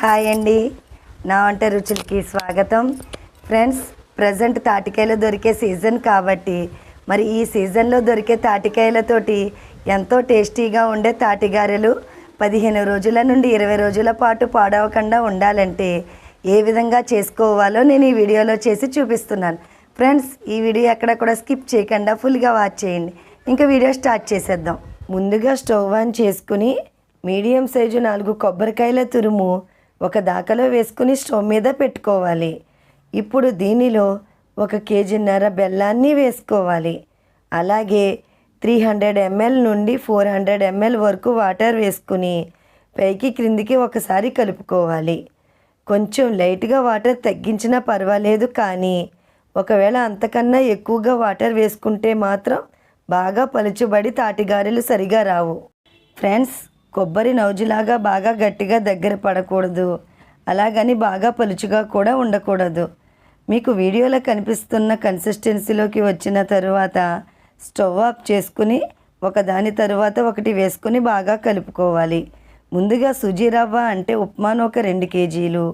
Hi అండి, నా వంట రుచులకి స్వాగతం. ఫ్రెండ్స్, ప్రజెంట్ తాటికాయలు దొరికే సీజన్ కాబట్టి మరి ఈ సీజన్లో దొరికే తాటికాయలతోటి ఎంతో టేస్టీగా ఉండే తాటిగారెలు 15 రోజుల నుండి 20 రోజుల పాటు పాడవకుండా ఉండాలంటే ఏ విధంగా చేసుకోవాలో నేను ఈ వీడియోలో చేసి చూపిస్తున్నాను. ఫ్రెండ్స్, ఈ వీడియో ఎక్కడ కూడా స్కిప్ చేయకుండా ఫుల్గా వాచ్ చేయండి. ఇంకా వీడియో స్టార్ట్ చేసేద్దాం. ముందుగా స్టవ్ ఆన్ చేసుకుని మీడియం సైజు 4 కొబ్బరికాయల తురుము ఒక దాకలో వేసుకుని స్టవ్ మీద పెట్టుకోవాలి. ఇప్పుడు దీనిలో 1 కేజీన్నర బెల్లాన్ని వేసుకోవాలి. అలాగే 300 ml నుండి 400 ml వరకు వాటర్ వేసుకుని పైకి క్రిందికి ఒకసారి కలుపుకోవాలి. కొంచెం లైట్గా వాటర్ తగ్గించినా పర్వాలేదు, కానీ ఒకవేళ అంతకన్నా ఎక్కువగా వాటర్ వేసుకుంటే మాత్రం బాగా పలుచబడి తాటిగారెలు సరిగా రావు. ఫ్రెండ్స్, కొబ్బరి నౌజులాగా బాగా గట్టిగా దగ్గర పడకూడదు, అలాగని బాగా పలుచుగా కూడా ఉండకూడదు. మీకు వీడియోలో కనిపిస్తున్న కన్సిస్టెన్సీలోకి వచ్చిన తరువాత స్టవ్ ఆఫ్ చేసుకుని ఒకదాని తరువాత ఒకటి వేసుకుని బాగా కలుపుకోవాలి. ముందుగా సుజీ రవ్వ అంటే ఉప్మాను ఒక 2 కేజీలు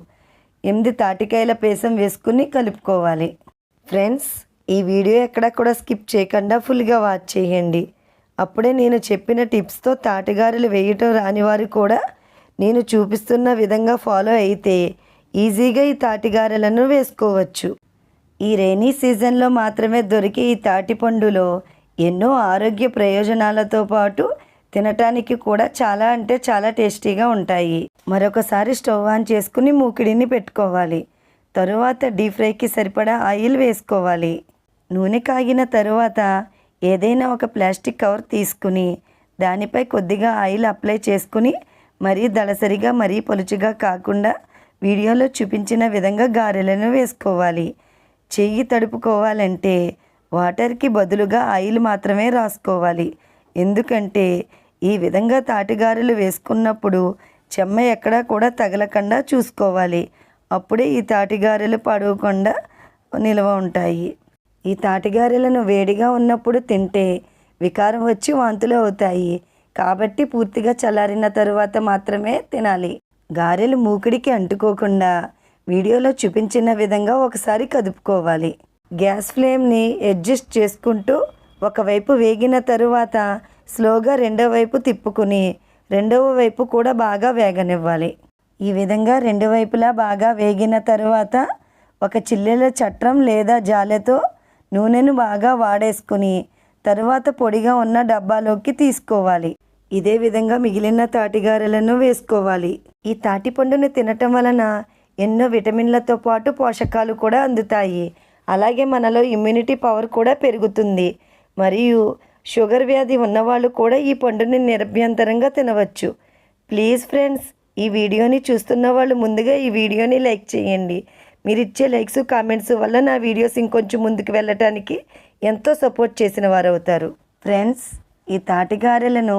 8 తాటికాయల పేసం వేసుకుని కలుపుకోవాలి. ఫ్రెండ్స్, ఈ వీడియో ఎక్కడ కూడా స్కిప్ చేయకుండా ఫుల్గా వాచ్ చేయండి. అప్పుడే నేను చెప్పిన టిప్స్తో తాటిగారెలు వేయటం రాని వారు కూడా నేను చూపిస్తున్న విధంగా ఫాలో అయితే ఈజీగా ఈ తాటిగారెలను వేసుకోవచ్చు. ఈ రైనీ సీజన్లో మాత్రమే దొరికే ఈ తాటిపండులో ఎన్నో ఆరోగ్య ప్రయోజనాలతో పాటు తినటానికి కూడా చాలా అంటే చాలా టేస్టీగా ఉంటాయి. మరొకసారి స్టవ్ ఆన్ చేసుకుని మూకిడిని పెట్టుకోవాలి. తరువాత డీప్ ఫ్రైకి సరిపడా ఆయిల్ వేసుకోవాలి. నూనె కాగిన తరువాత ఏదైనా ఒక ప్లాస్టిక్ కవర్ తీసుకుని దానిపై కొద్దిగా ఆయిల్ అప్లై చేసుకుని మరీ దళసరిగా మరీ పలుచుగా కాకుండా వీడియోలో చూపించిన విధంగా గారెలను వేసుకోవాలి. చెయ్యి తడుపుకోవాలంటే వాటర్కి బదులుగా ఆయిల్ మాత్రమే రాసుకోవాలి. ఎందుకంటే ఈ విధంగా తాటిగారెలు వేసుకున్నప్పుడు చెమ్మ ఎక్కడా కూడా తగలకుండా చూసుకోవాలి. అప్పుడే ఈ తాటిగారెలు పాడవకుండా నిల్వ ఉంటాయి. ఈ తాటిగారెలను వేడిగా ఉన్నప్పుడు తింటే వికారం వచ్చి వాంతులు అవుతాయి. కాబట్టి పూర్తిగా చల్లారిన తరువాత మాత్రమే తినాలి. గారెలు మూకిడికి అంటుకోకుండా వీడియోలో చూపించిన విధంగా ఒకసారి కదుపుకోవాలి. గ్యాస్ ఫ్లేమ్ని అడ్జస్ట్ చేసుకుంటూ ఒకవైపు వేగిన తరువాత స్లోగా రెండో వైపు తిప్పుకుని రెండవ వైపు కూడా బాగా వేగనివ్వాలి. ఈ విధంగా రెండు వైపులా బాగా వేగిన తరువాత ఒక చిల్లెల చట్రం లేదా జాలెతో నూనెను బాగా వాడేసుకుని తరువాత పొడిగా ఉన్న డబ్బాలోకి తీసుకోవాలి. ఇదే విధంగా మిగిలిన తాటిగారెలను వేసుకోవాలి. ఈ తాటిపండును తినటం వలన ఎన్నో విటమిన్లతో పాటు పోషకాలు కూడా అందుతాయి. అలాగే మనలో ఇమ్యూనిటీ పవర్ కూడా పెరుగుతుంది. మరియు షుగర్ వ్యాధి ఉన్నవాళ్ళు కూడా ఈ పండుని నిరభ్యంతరంగా తినవచ్చు. ప్లీజ్ ఫ్రెండ్స్, ఈ వీడియోని చూస్తున్న వాళ్ళు ముందుగా ఈ వీడియోని లైక్ చేయండి. మీరు ఇచ్చే లైక్స్ కామెంట్స్ వల్ల నా వీడియోస్ ఇంకొంచెం ముందుకు వెళ్ళటానికి ఎంతో సపోర్ట్ చేసిన వారు అవుతారు. ఫ్రెండ్స్, ఈ తాటిగారెలను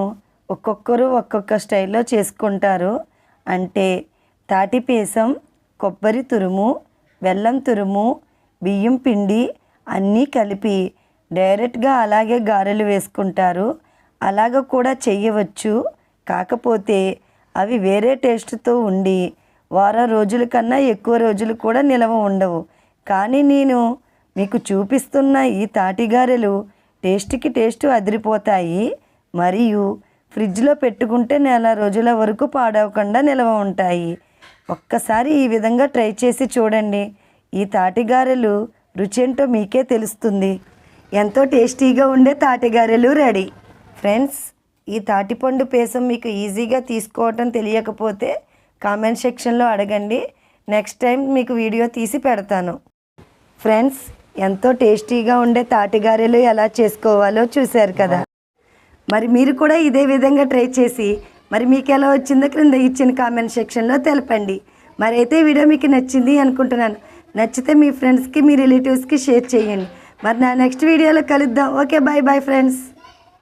ఒక్కొక్కరు ఒక్కొక్క స్టైల్లో చేసుకుంటారు. అంటే తాటి పేసం, కొబ్బరి తురుము, బెల్లం తురుము, బియ్యం పిండి అన్నీ కలిపి డైరెక్ట్గా అలాగే గారెలు వేసుకుంటారు. అలాగ కూడా చెయ్యవచ్చు. కాకపోతే అవి వేరే టేస్ట్తో ఉండి వారం రోజుల కన్నా ఎక్కువ రోజులు కూడా నిలవ ఉండవు. కానీ నేను మీకు చూపిస్తున్న ఈ తాటిగారెలు టేస్ట్కి టేస్ట్ అదిరిపోతాయి. మరియు ఫ్రిడ్జ్లో పెట్టుకుంటే నెల రోజుల వరకు పాడవకుండా నిలవ ఉంటాయి. ఒక్కసారి ఈ విధంగా ట్రై చేసి చూడండి. ఈ తాటిగారెలు రుచి ఏంటో మీకే తెలుస్తుంది. ఎంతో టేస్టీగా ఉండే తాటిగారెలు రెడీ. ఫ్రెండ్స్, ఈ తాటిపండు పేసం మీకు ఈజీగా తీసుకోవటం తెలియకపోతే కామెంట్ సెక్షన్లో అడగండి. నెక్స్ట్ టైం మీకు వీడియో తీసి పెడతాను. ఫ్రెండ్స్, ఎంతో టేస్టీగా ఉండే తాటిగారెలు ఎలా చేసుకోవాలో చూశారు కదా. మరి మీరు కూడా ఇదే విధంగా ట్రై చేసి మరి మీకు ఎలా వచ్చిందో క్రింద ఇచ్చిన కామెంట్ సెక్షన్లో తెలపండి. మరి అయితే వీడియో మీకు నచ్చింది అనుకుంటున్నాను. నచ్చితే మీ ఫ్రెండ్స్కి మీ రిలేటివ్స్కి షేర్ చేయండి. మరి నా నెక్స్ట్ వీడియోలో కలుద్దాం. Okay, bye bye friends.